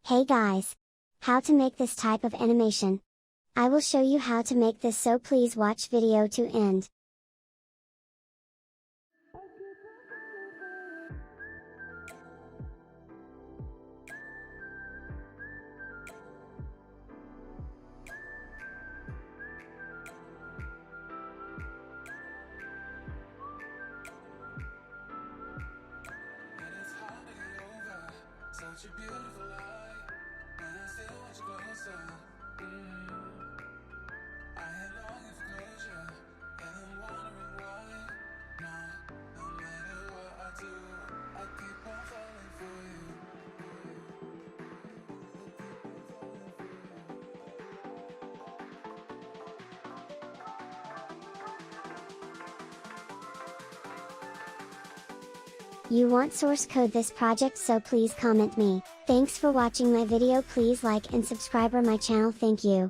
Hey guys! How to make this type of animation? I will show you how to make this, so please watch video to end. Such a beautiful lie, and I still want you closer. I had longing for closure, and I'm wondering why. No matter what I do, I keep on falling for you. You want source code this project, so please comment me. Thanks for watching my video. Please like and subscribe my channel. Thank you.